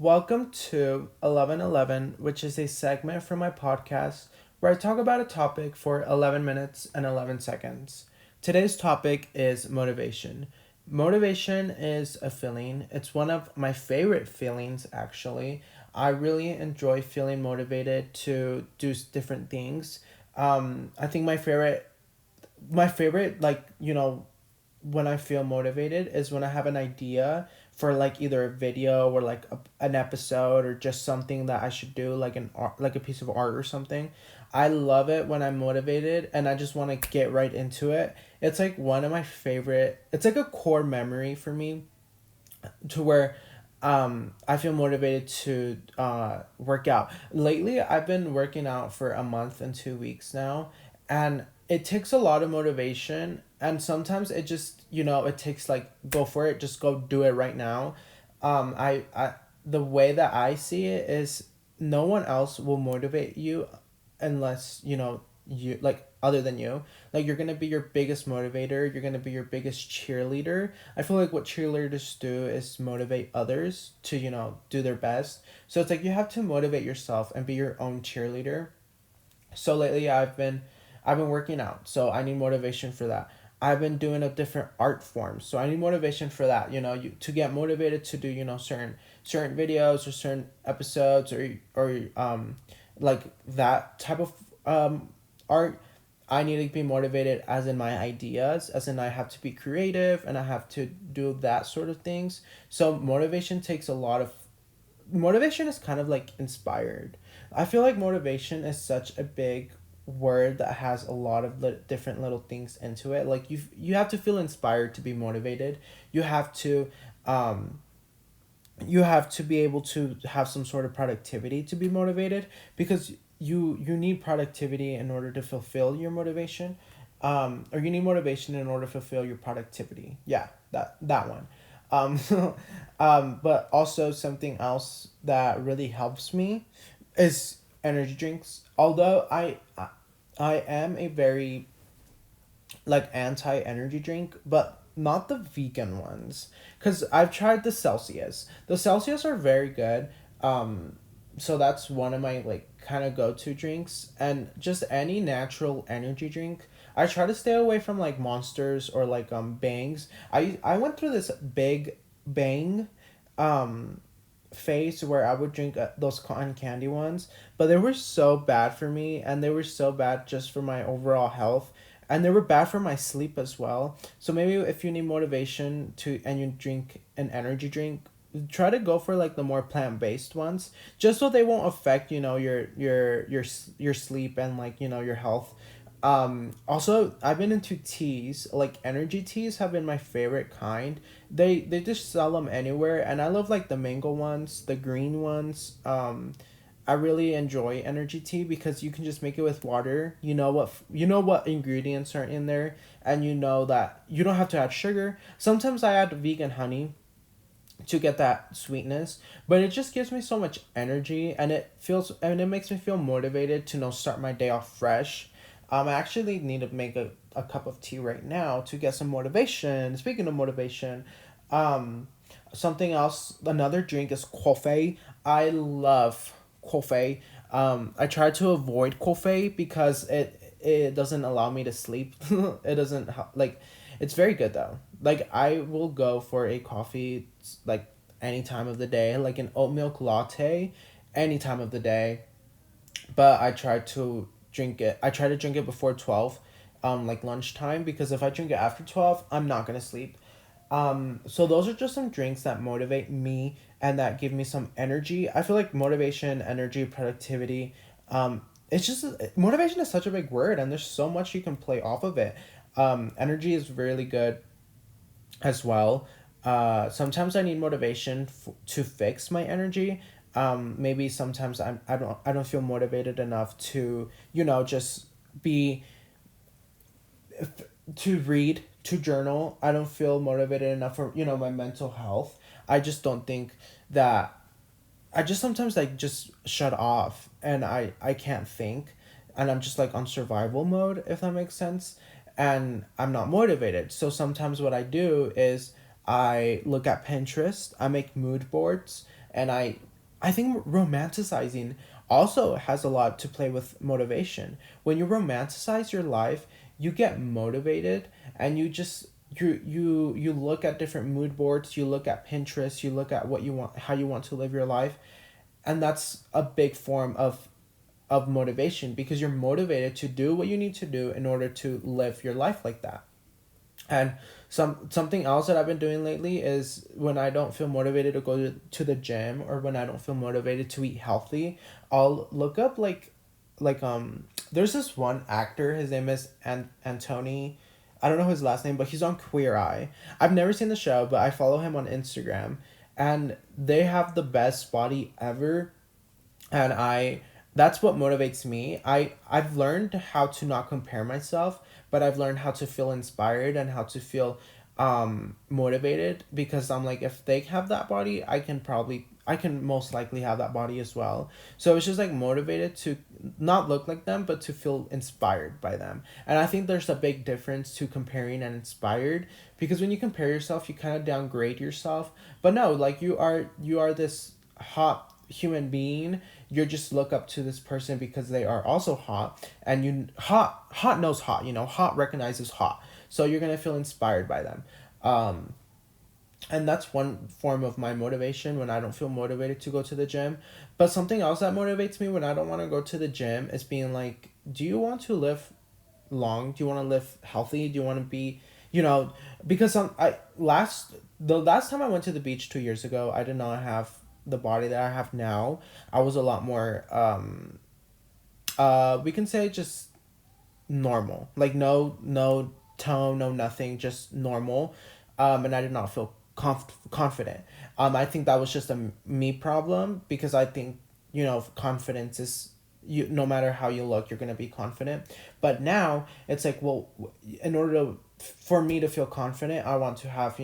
Welcome to 1111, which is a segment from my podcast where I talk about a topic for 11 minutes and 11 seconds. Today's topic is motivation. Motivation is a feeling, it's one of my favorite feelings, actually. I really enjoy feeling motivated to do different things. I think my favorite, when I feel motivated is when I have an idea for like either a video or like an episode or just something that I should do like an art, like a piece of art or something. I love it when I'm motivated and I just want to get right into it. It's like one of my favorite. It's like a core memory for me to where I feel motivated to work out. Lately, I've been working out for a month and 2 weeks now, and it takes a lot of motivation. And sometimes it just it takes like go for it, just go do it right now. I the way that I see it is no one else will motivate you unless you like other than you, like you're gonna be your biggest motivator, you're gonna be your biggest cheerleader. I feel like what cheerleaders do is motivate others to do their best. So it's like you have to motivate yourself and be your own cheerleader. So lately I've been working out, so I need motivation for that. I've been doing a different art forms, so I need motivation for that. You to get motivated to do certain videos or certain episodes or like that type of art. I need to be motivated as in my ideas, as in I have to be creative and I have to do that sort of things. So motivation is kind of like inspired. I feel like motivation is such a big word that has a lot of different little things into it. Like you have to feel inspired to be motivated. You have to um you have to be able to have some sort of productivity to be motivated, because you need productivity in order to fulfill your motivation, or you need motivation in order to fulfill your productivity. Yeah, that one. um, but also something else that really helps me is energy drinks. Although I am a very like anti energy drink, but not the vegan ones. Cause I've tried the Celsius. The Celsius are very good. Um, so that's one of my like kind of go to drinks, and just any natural energy drink. I try to stay away from like monsters or like bangs. I went through this big bang um phase where I would drink those cotton candy ones, but they were so bad for me, and they were so bad just for my overall health, and they were bad for my sleep as well. So maybe if you need motivation to and you drink an energy drink, try to go for like the more plant-based ones, just so they won't affect your sleep and like your health. Also, I've been into teas. Like energy teas have been my favorite kind. They just sell them anywhere, and I love like the mango ones, the green ones. I really enjoy energy tea because you can just make it with water. You know what ingredients are in there, and you know that you don't have to add sugar. Sometimes I add vegan honey to get that sweetness, but it just gives me so much energy, and it makes me feel motivated to start my day off fresh. I actually need to make a cup of tea right now to get some motivation. Speaking of motivation, um something else, another drink is coffee. I love coffee. I try to avoid coffee because it doesn't allow me to sleep. It doesn't like, it's very good though. Like I will go for a coffee like any time of the day, like an oat milk latte any time of the day. But I try to drink it before 12, like lunchtime, because if I drink it after 12, I'm not going to sleep. So those are just some drinks that motivate me and that give me some energy. I feel like motivation, energy, productivity, it's just motivation is such a big word, and there's so much you can play off of it. Energy is really good as well. Sometimes I need motivation to fix my energy. Maybe sometimes I don't feel motivated enough to just be to read, to journal. I don't feel motivated enough for my mental health. I just don't think that I just sometimes like just shut off, and I can't think, and I'm just like on survival mode, if that makes sense, and I'm not motivated. So sometimes what I do is I look at Pinterest, I make mood boards, and I think romanticizing also has a lot to play with motivation. When you romanticize your life, you get motivated, and you look at different mood boards, you look at Pinterest, you look at what you want, how you want to live your life, and that's a big form of motivation, because you're motivated to do what you need to do in order to live your life like that. And something else that I've been doing lately is, when I don't feel motivated to go to the gym, or when I don't feel motivated to eat healthy, I'll look up there's this one actor, his name is Antony. I don't know his last name, but he's on Queer Eye. I've never seen the show, but I follow him on Instagram, and they have the best body ever, and I that's what motivates me. I've learned how to not compare myself, but I've learned how to feel inspired and how to feel motivated, because I'm like, if they have that body, I can most likely have that body as well. So it's just like motivated to not look like them, but to feel inspired by them. And I think there's a big difference to comparing and inspired, because when you compare yourself, you kind of downgrade yourself. But no, like, you are this hot human being. You just look up to this person because they are also hot, and hot knows hot, hot recognizes hot, so you're gonna feel inspired by them. um and that's one form of my motivation when I don't feel motivated to go to the gym. But something else that motivates me when I don't want to go to the gym is being like, do you want to live long? Do you want to live healthy? Do you want to be, you know, because the last time I went to the beach 2 years ago, I did not have the body that I have now. I was a lot more we can say just normal, like no tone, no nothing, just normal. And I did not feel confident. I think that was just a me problem, because I think, confidence is, you, no matter how you look, you're going to be confident. But now it's like, well, in order to, for me to feel confident, I want to have,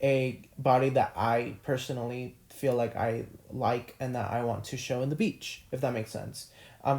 a body that I personally feel like I like, and that I want to show in the beach, if that makes sense.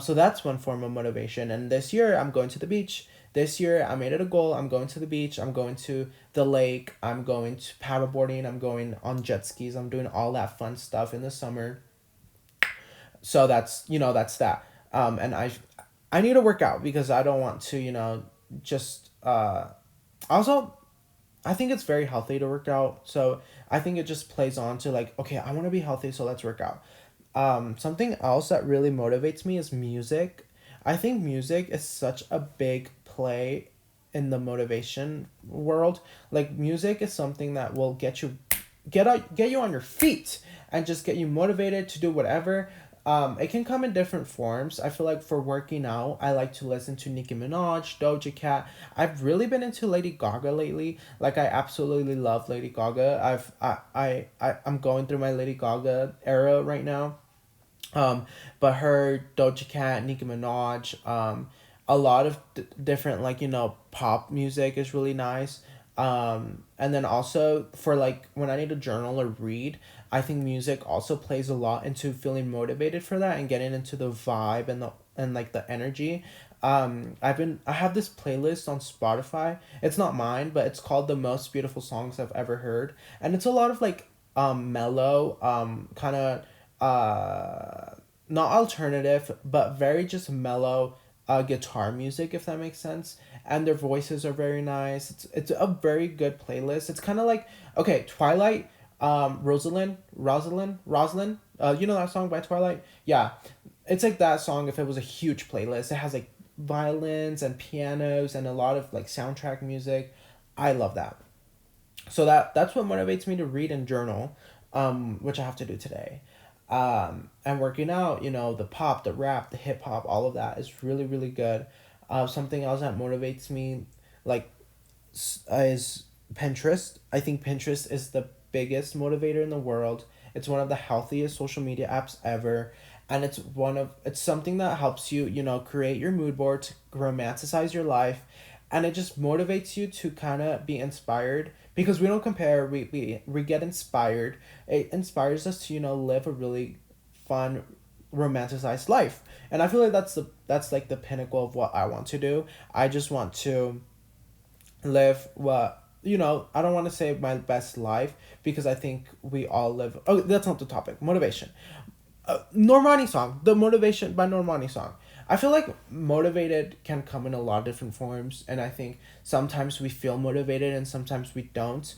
So that's one form of motivation. And this year I'm going to the beach. This year I made it a goal. I'm going to the beach. I'm going to the lake. I'm going to paddleboarding. I'm going on jet skis. I'm doing all that fun stuff in the summer. So that's that. And I need to work out, because I don't want to, just also, I think it's very healthy to work out. So I think it just plays on to, like, okay, I want to be healthy, so let's work out. Something else that really motivates me is music. I think music is such a big play in the motivation world. Like, music is something that will get you on your feet, and just get you motivated to do whatever. It can come in different forms. I feel like for working out, I like to listen to Nicki Minaj, Doja Cat. I've really been into Lady Gaga lately. Like, I absolutely love Lady Gaga. I'm going through my Lady Gaga era right now. But her, Doja Cat, Nicki Minaj, a lot of different, like, pop music is really nice. And then also, for like when I need to journal or read, I think music also plays a lot into feeling motivated for that, and getting into the vibe, and like the energy. I have this playlist on Spotify. It's not mine, but it's called The Most Beautiful Songs I've Ever Heard. And it's a lot of like mellow, kind of not alternative, but very just mellow guitar music, if that makes sense. And their voices are very nice. It's a very good playlist. It's kind of like, okay, Twilight, Rosalind. You know that song by Twilight? Yeah, it's like that song if it was a huge playlist. It has like violins and pianos and a lot of like soundtrack music. I love that. So that's what motivates me to read and journal, which I have to do today. And working out, the pop, the rap, the hip hop, all of that is really, really good. Something else that motivates me, like, is Pinterest. I think Pinterest is the biggest motivator in the world. It's one of the healthiest social media apps ever. And it's something that helps you, create your mood board, to romanticize your life. And it just motivates you to kind of be inspired, because we don't compare, we get inspired. It inspires us to, live a really fun, romanticized life. And I feel like that's like the pinnacle of what I want to do. I just want to live what, I don't want to say my best life, because I think we all live, oh, that's not the topic, motivation. Normani song, the Motivation by Normani song. I feel like motivated can come in a lot of different forms, and I think sometimes we feel motivated and sometimes we don't.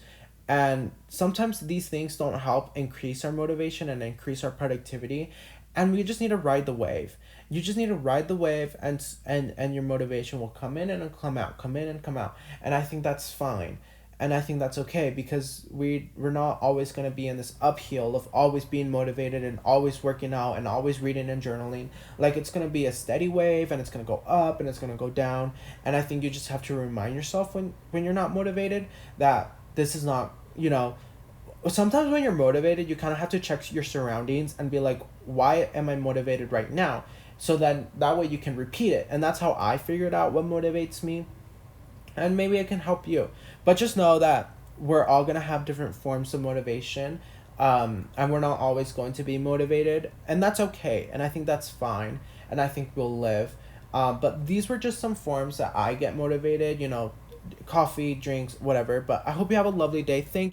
And sometimes these things don't help increase our motivation and increase our productivity, and we just need to ride the wave. You just need to ride the wave, and your motivation will come in and it'll come out, come in and come out. And I think that's fine, and I think that's okay, because we're not always going to be in this uphill of always being motivated and always working out and always reading and journaling. Like, it's going to be a steady wave, and it's going to go up and it's going to go down. And I think you just have to remind yourself when you're not motivated that this is not, sometimes when you're motivated, you kind of have to check your surroundings and be like, why am I motivated right now? So then that way you can repeat it. And that's how I figured out what motivates me, and maybe it can help you. But just know that we're all gonna have different forms of motivation, and we're not always going to be motivated, and that's okay. And I think that's fine, and I think we'll live. But these were just some forms that I get motivated. Coffee, drinks, whatever. But I hope you have a lovely day. Thank